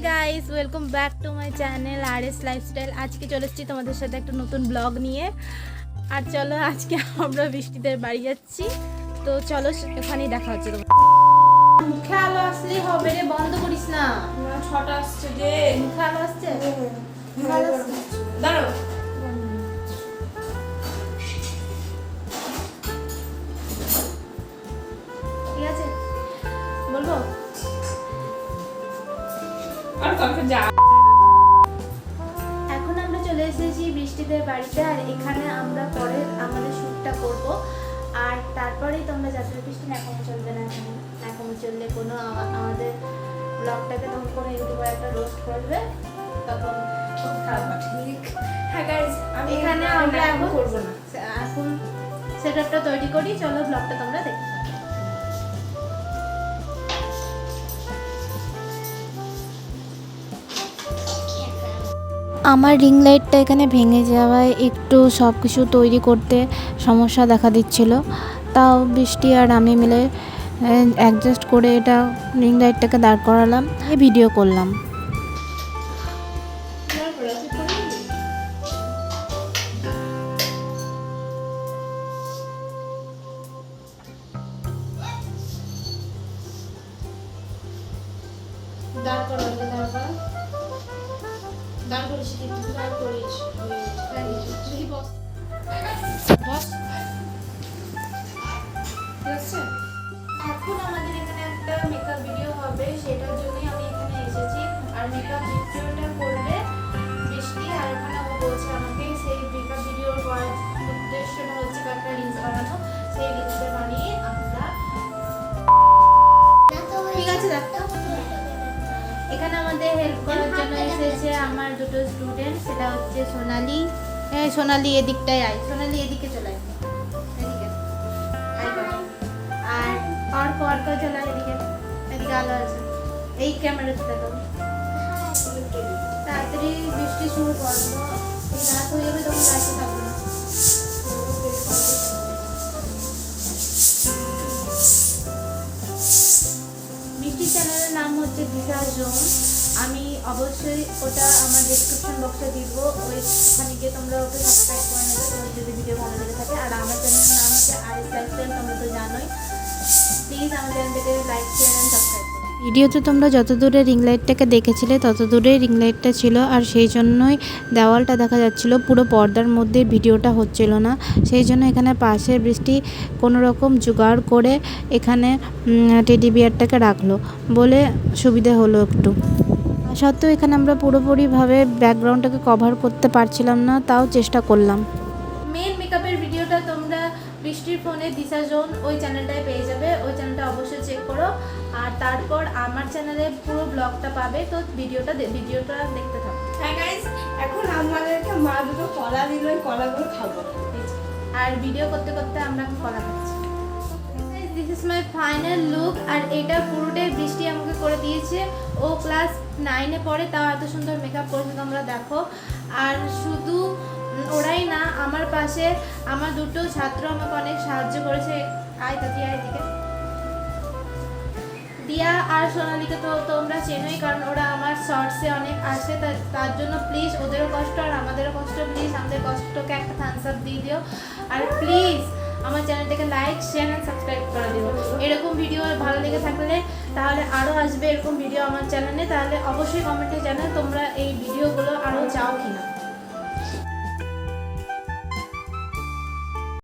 Guys, welcome back to my channel RS lifestyle. আজকে চলে এসেছি তোমাদের সাথে একটা নতুন ব্লগ নিয়ে। আর চলো, আজকে আমরা বৃষ্টিদের বাড়ি যাচ্ছি, তো চলো ওখানেই দেখা হচ্ছে। তোমার মুখে আলো আসলেই হবে রে, বন্ধ করিস না। ছটা আসছে যে মুখে আলো আসছে, দাঁড়ো। ঠিক আছে বলবো। আর কালকে যা এখন আমরা চলে এসেছি বৃষ্টিদের বাড়িতে, আর এখানে আমরা পরে আমাদের শ্যুটটা করব। আর তারপরেই তোমরা যাত্রা বৃষ্টি এখনো চলবে না, এখনো চললে কোনো আমাদের ব্লগটাকে তখন কোনো ইউটিউবার একটা রোস্ট করবে, তখন খুব খারাপ লাগে। হ্যাঁ গাইস, আমি এখানে আমরা এখন করব না। এখন সেটআপটা তৈরি করি, চলো ব্লগটা তোমরা দেখো। আমার রিং লাইটটা এখানে ভেঙে যাওয়ায় একটু সব কিছু তৈরি করতে সমস্যা দেখা দিচ্ছিল, তাও বৃষ্টি আর আমি মিলে অ্যাডজাস্ট করে এটা রিং লাইটটাকে দাঁড় করালাম, ভিডিও করলাম। দাঁড় করো, দাঁড় করো, দাঁড় করিস, দাঁড় করিস, বস বস। এখন আমাদের এখানে একটা মেকআপ ভিডিও হবে, সেটার জন্যই আমি এখানে এসেছি। আর মেকআপ ভিডিওটা করবে বৃষ্টি, আর এখানে ও বলছে আমাকে সেই মেকআপ ভিডিওর করার উদ্দেশ্যটা হচ্ছে একটা রিলস বানানো। সেই রিলসটা বানিয়ে আমরা, ঠিক আছে দেখো। এখানে আমাদের হেল্প করার জন্য এসেছে আমার দুটো স্টুডেন্ট, সেটা হচ্ছে সোনালি। হ্যাঁ সোনালি, এদিকটাই আয়, সোনালি এদিকে চলে আয়, এদিকে আয় করো। আর অর্ক চলে আয় এদিকে, এদিকে আলো আছে, এই ক্যামেরাতে দেখো। তাড়াতাড়ি বৃষ্টি শুরু করবো, রাত হয়ে যাবে তখন লাইটে থাকবে না। বৃষ্টির চ্যানেলের নাম হচ্ছে দিশা জোন। আমি অবশ্যই ওটা আমার ডেসক্রিপশন বক্সে দিব, ওইখানে গিয়ে তোমরা ওকে সাবস্ক্রাইব করে নেবে তোমাদের যদি ভিডিও ভালো লেগে থাকে। আর আমার চ্যানেলের নাম হচ্ছে RS লাইফস্টাইল, তোমরা তো জানোই। প্লিজ আমার চ্যানেলটাকে লাইক শেয়ার অ্যান্ড সাবস্ক্রাইব করো। ভিডিওতে তোমরা যত দূরে রিং লাইটটাকে দেখেছিলে তত দূরেই রিং লাইটটা ছিল, আর সেই জন্যই দেওয়ালটা দেখা যাচ্ছিল, পুরো পর্দার মধ্যে ভিডিওটা হচ্ছিল না। সেই জন্য এখানে পাশে বৃষ্টি কোনো রকম জোগাড় করে এখানে টেডি বিয়ারটাকে রাখলো বলে সুবিধে হলো একটু। সত্ত্বেও এখানে আমরা পুরোপুরিভাবে ব্যাকগ্রাউন্ডটাকে কভার করতে পারছিলাম না, তাও চেষ্টা করলাম। মেন মেকআপের ভিডিওটা তোমরা বৃষ্টির ফোনে দিশা জোন ওই চ্যানেলটায় পেয়ে যাবে, ওই চ্যানেলটা অবশ্যই চেক করো। আর তারপর আমার চ্যানেলে পুরো ব্লগটা পাবে, তো ভিডিওটা দেখতে থাকো। হ্যাঁ গাইস, এখন আমাদেরকে মা দুটো কলা দিল, ওই কলাগুলো খাবো। আর ভিডিও করতে করতে আমরা কলা খাচ্ছি। This is my final look. আর এটা পুরোটাই বৃষ্টি আমাকে করে দিয়েছে, ও ক্লাস 9-এ পড়ে, তাও এত সুন্দর মেকআপ করেছে তোমরা দেখো। আর শুধু ওরাই না, আমার পাশে আমার দুটো ছাত্র আমাকে অনেক সাহায্য করেছে। আয় তাতি, আয় দিকে। দিয়া আর সোনালিকে তো তোমরা চেনোই, কারণ ওরা আমার শর্টসে অনেক আসে, তার জন্য প্লিজ ওদেরও কষ্ট আর আমাদেরও কষ্ট, প্লিজ আমাদের কষ্টকে একটা থামস আপ দিয়ে দিও। আর প্লিজ আমার চ্যানেলটাকে লাইক শেয়ার অ্যান্ড সাবস্ক্রাইব করে দিও। এরকম ভিডিও ভালো লেগে থাকলে তাহলে আরও আসবে এরকম ভিডিও আমার চ্যানেলে, তাহলে অবশ্যই কমেন্টে জানাও তোমরা এই ভিডিওগুলো আরও চাও